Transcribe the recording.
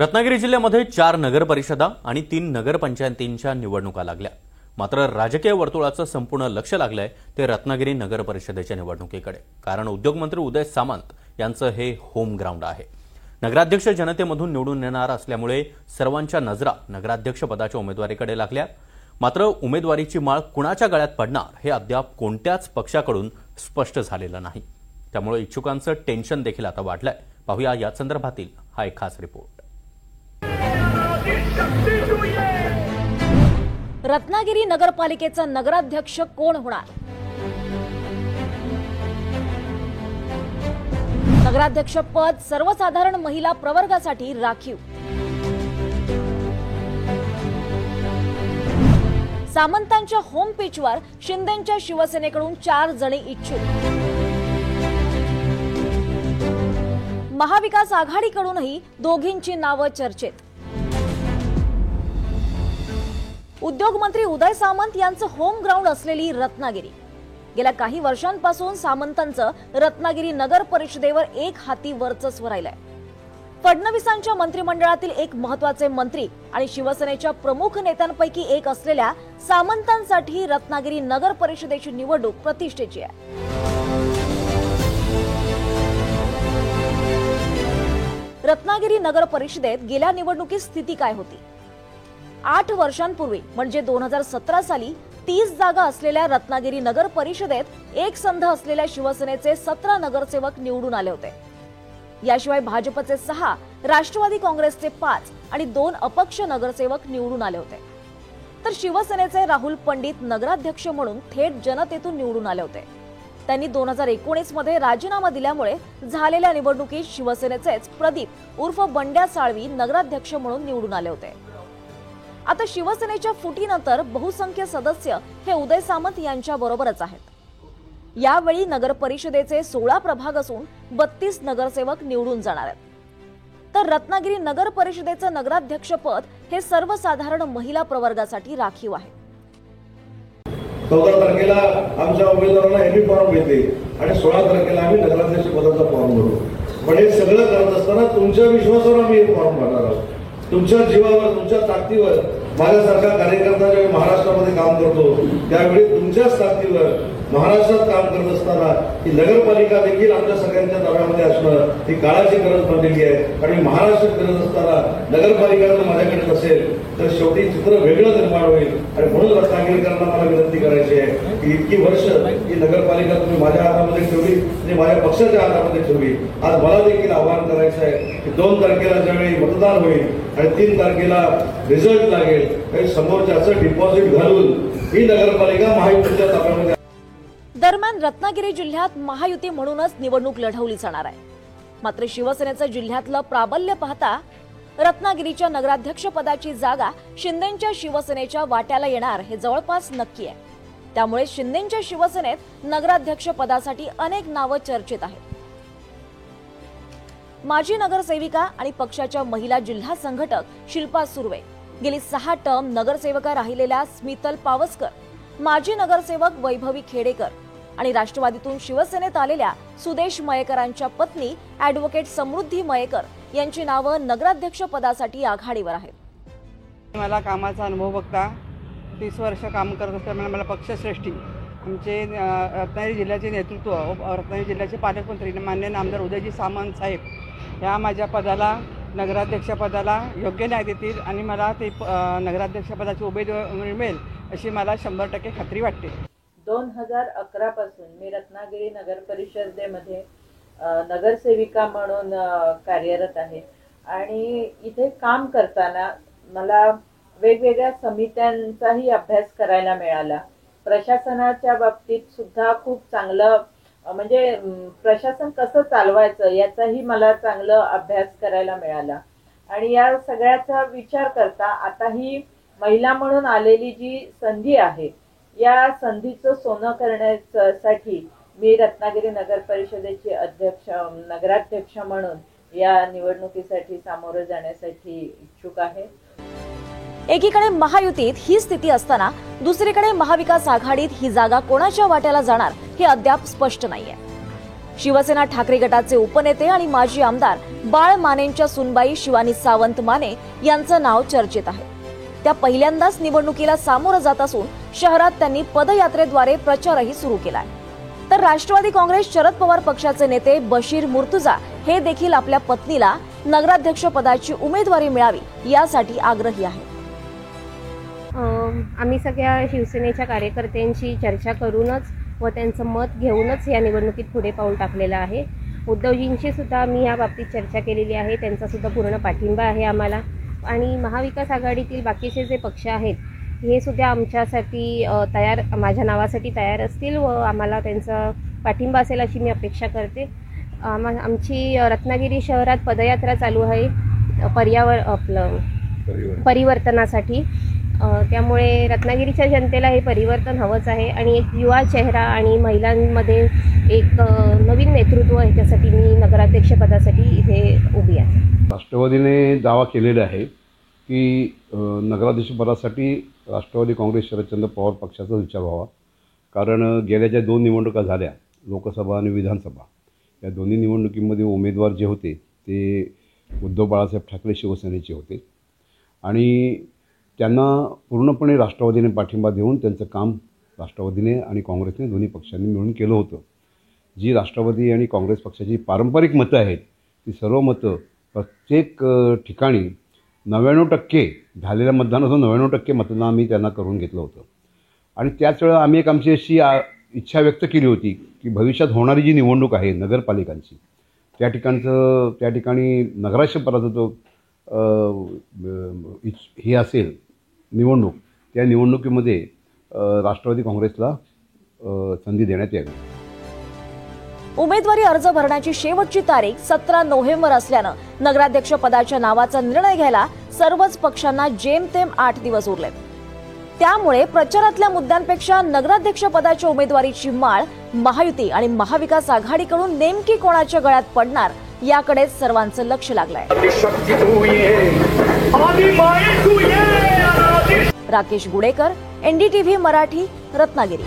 रत्नागिरी जिल्ह्यामध्ये 4 नगरपरिषदा आणि 3 नगरपंचायतींच्या निवडणुका लागल्या। मात्र राजकीय वर्तुळाचं संपूर्ण लक्ष लागलंय ते रत्नागिरी नगरपरिषदेच्या निवडणुकीकडे। कारण उद्योगमंत्री उदय सामंत यांचं हे होम ग्राउंड आहे। नगराध्यक्ष जनतेमधून निवडून येणार असल्यामुळे सर्वांच्या नजरा नगराध्यक्ष पदाच्या उमेदवारीकडे लागल्या। मात्र उमेदवारीची माळ कुणाच्या गळ्यात पडणार हे अद्याप कोणत्याच पक्षाकडून स्पष्ट झालेलं नाही। त्यामुळे इच्छुकांचं टेन्शन देखील आता वाढलंय। पाहूया या संदर्भातील हा एक खास रिपोर्ट। रत्नागिरी नगरपालिकेचा नगराध्यक्ष कोण होणार? नगराध्यक्ष पद सर्वसाधारण महिला प्रवर्गासाठी राखीव। सामंतांच्या होम पिचवर शिंदेंच्या शिवसेनेकडून 4 जणे इच्छुक। महाविकास आघाडीकडूनही दोघींची नावं चर्चेत। उद्योगमंत्री उदय सामंत यांचं होम ग्राउंड असलेली रत्नागिरी। गेल्या काही वर्षांपासून सामंतांचं रत्नागिरी नगर परिषदेवर एक हाती वर्चस्व राहिलंय। फडणवीसांच्या मंत्रिमंडळातील एक महत्त्वाचे मंत्री आणि शिवसेनेच्या प्रमुख नेत्यांपैकी एक असलेल्या सामंतांसाठी रत्नागिरी नगर परिषदेची निवडणूक प्रतिष्ठेची आहे। रत्नागिरी नगर परिषदेत गेल्या निवडणुकीत स्थिती काय होती? 8 वर्षांपूर्वी म्हणजे 2017 साली 30 जागा असलेल्या रत्नागिरी नगर परिषदेत एक संघ असलेल्या शिवसेनेचे 17 नगरसेवक निवडून आले होते। याशिवाय भाजपचे 6, राष्ट्रवादी काँग्रेसचे 5 आणि 2 अपक्ष नगरसेवक निवडून आले होते। तर शिवसेनेचे राहुल पंडित नगराध्यक्ष म्हणून थेट जनतेतून निवडून आले होते। त्यांनी 2019 मध्ये राजीनामा दिल्यामुळे झालेल्या निवडणुकीत शिवसेनेचेच प्रदीप उर्फ बंड्या साळवी नगराध्यक्ष म्हणून निवडून आले होते। आता शिवसेनेच्या फुटीनंतर बहुसंख्य सदस्य हे उदय सामंत यांच्या बरोबरच आहेत। यावेळी नगर परिषदेचे 16 प्रभाग असून 32 नगरसेवक निवडून जाणार आहेत। तर रत्नागिरी नगर परिषदेचं नगराध्यक्ष पद हे सर्वसाधारण महिला प्रवर्गासाठी राखीव आहे। 14 तारखेला आमच्या उमेदवारांना एबी फॉर्म घेतले आणि 16 तारखेला आम्ही नगराध्यक्ष पदाचा फॉर्म भरू। पण हे सगळं करत असताना तुमच्या विश्वासावर आम्ही हे फॉर्म भरणार आहोत। तुमच्या जीवावर, तुमच्या ताकदीवर माझ्यासारखा कार्यकर्ता ज्यावेळी महाराष्ट्रामध्ये काम करतो त्यावेळी तुमच्याच ताकदीवर महाराष्ट्रात काम करत असताना ही नगरपालिका देखील आमच्या सगळ्यांच्या ताब्यामध्ये असणं ही काळाची गरज बनलेली आहे। आणि महाराष्ट्रात गरज असताना नगरपालिका जर माझ्याकडे नसेल तर शेवटी चित्र वेगळं निर्माण होईल। आणि म्हणून रत्नागिरीकरांना मला विनंती करायची आहे की इतकी वर्ष ही नगरपालिका तुम्ही माझ्या हातामध्ये ठेवली आणि माझ्या पक्षाच्या हातामध्ये ठेवली। आज मला देखील आवाहन करायचं आहे की 2 तारखेला ज्यावेळी मतदान होईल आणि 3 तारखेला रिझल्ट लागेल समोरच्याचं डिपॉझिट घालून ही नगरपालिका महायुतीच्या ताब्यामध्ये। दरम्यान रत्नागिरी जिल्ह्यात महायुती म्हणूनच निवडणूक लढवली जाणार आहे। मात्र शिवसेनेचं जिल्ह्यातलं प्राबल्य पाहता रत्नागिरीच्या नगराध्यक्ष पदाची जागा शिंदेंच्या शिवसेनेच्या वाट्याला येणार हे जवळपास नक्की आहे। त्यामुळे शिंदेंच्या शिवसेनेत नगराध्यक्ष पदासाठी अनेक नावं चर्चेत आहेत। माजी नगरसेविका आणि पक्षाच्या महिला जिल्हा संघटक शिल्पा सुर्वे, गेली 6 टर्म नगरसेविका राहिलेल्या स्मितल पावसकर, माजी नगरसेवक वैभवी खेडेकर आणि राष्ट्रवादीतून शिवसेनेत आलेल्या सुदेश मयेकरांच्या पत्नी ॲडव्होकेट समृद्धी मयेकर यांची नावं नगराध्यक्ष पदासाठी आघाडीवर आहेत। मला कामाचा अनुभव बघता 30 वर्ष काम करत असताना मला पक्षश्रेष्ठी आमचे रत्नागिरी जिल्ह्याचे नेतृत्व, रत्नागिरी जिल्ह्याचे पालकमंत्री माननीय नामदार उदयजी सामंत साहेब ह्या माझ्या पदाला, नगराध्यक्षपदाला योग्य न्याय देतील आणि मला ते नगराध्यक्षपदाची उमेदवारी मिळेल अशी मला 100% खात्री वाटते। 2011 पासून मी रत्नागिरी नगर परिषदेमध्ये नगरसेविका म्हणून कार्यरत आहे आणि इथे काम करताना मला वेगवेगळ्या समित्यांचाही अभ्यास करायला मिळाला। प्रशासनाच्या बाबतीत सुद्धा खूप चांगलं म्हणजे प्रशासन कसं चालवायचं याचाही मला चांगलं अभ्यास करायला मिळाला। आणि या सगळ्याचा विचार करता आता ही महिला म्हणून आलेली जी संधी आहे या संधीचं सोनं करण्यासाठी मी रत्नागिरी नगर परिषदेचे नगराध्यक्ष म्हणून या निवडणुकीसाठी सामोरं जाण्यासाठी इच्छुक आहे। एकीकडे महायुतीत ही स्थिती असताना दुसरीकडे महाविकास आघाडीत ही जागा कोणाच्या वाट्याला जाणार हे अद्याप स्पष्ट नाहीये। शिवसेना ठाकरे गटाचे उपनेते आणि माजी आमदार बाळ मानेंच्या सुनबाई शिवानी सावंत माने यांचं नाव चर्चेत आहे. त्या पहिल्यांदाच निवडणुकीला सामोरं जात असून शहरात त्यांनी पदयात्रेद्वारे प्रचारही सुरू केलाय. तर राष्ट्रवादी काँग्रेस शरद पवार पक्षाचे नेते बशीर मुर्तुजा हे देखील आपल्या पत्नीला नगराध्यक्ष पदाची उमेदवारी मिळावी यासाठी आग्रही आहेत. आम्ही सगळ्या शिवसेनेच्या कार्यकर्त्यांशी चर्चा करूनच व त्यांचं मत घेऊनच या निवडणुकीत पुढे पाऊल टाकलेलं आहे. उद्धवजींशी सुद्धा आम्ही या बाबतीत चर्चा केलेली आहे. त्यांचा सुद्धा पूर्ण पाठिंबा आहे आम्हाला. आणि महाविकास आघाडीतील बाकीचे जे पक्ष आहेत हे सुद्धा आमच्यासाठी माझ्या नावासाठी तयार असतील व आम्हाला त्यांचा पाठिंबा असेल अशी मी अपेक्षा करते. आमची रत्नागिरी शहरात पदयात्रा चालू आहे परिवर्तनासाठी. त्यामुळे रत्नागिरीच्या जनतेला हे परिवर्तन हवंच आहे आणि एक युवा चेहरा आणि महिलांमध्ये एक नवीन नेतृत्व ह्याच्यासाठी मी नगराध्यक्षपदासाठी इथे उभी आहे. राष्ट्रवादीने दावा केलेला आहे की नगराध्यक्षपदासाठी राष्ट्रवादी काँग्रेस शरदचंद्र पवार पक्षाचा विचार व्हावा. कारण गेल्या ज्या 2 निवडणुका झाल्या, लोकसभा आणि विधानसभा, या दोन्ही निवडणुकीमध्ये उमेदवार जे होते ते उद्धव बाळासाहेब ठाकरे शिवसेनेचे होते आणि त्यांना पूर्णपणे राष्ट्रवादीने पाठिंबा देऊन त्यांचं काम राष्ट्रवादीने आणि काँग्रेसने दोन्ही पक्षांनी मिळून केलं होतं. जी राष्ट्रवादी आणि काँग्रेस पक्षाची पारंपरिक मतं आहेत ती सर्व मतं प्रत्येक ठिकाणी 99% झालेल्या मतदानातून 99% मतदान आम्ही त्यांना करून घेतलं होतं. आणि त्याच वेळेला आम्ही एक आमची अशी इच्छा व्यक्त केली होती की भविष्यात होणारी जी निवडणूक आहे नगरपालिकांची, त्या ठिकाणी नगराध्यक्षपदाचा जो हे असेल निवडणूक, त्या निवडणुकीमध्ये राष्ट्रवादी काँग्रेसला संधी देण्यात यावी. उमेदवारी अर्ज भरण्याची शेवटची तारीख 17 नोव्हेंबर असल्यानं नगराध्यक्ष पदाच्या नावाचा निर्णय घ्यायला सर्वच पक्षांना जेमतेम 8 दिवस उरलेत. त्यामुळे प्रचारातल्या मुद्द्यांपेक्षा नगराध्यक्ष पदाच्या उमेदवारीची माळ महायुती आणि महाविकास आघाडीकडून नेमकी कोणाच्या गळ्यात पडणार याकडेच सर्वांचं लक्ष लागलंय. राकेश गुडेकर, NDTV मराठी, रत्नागिरी.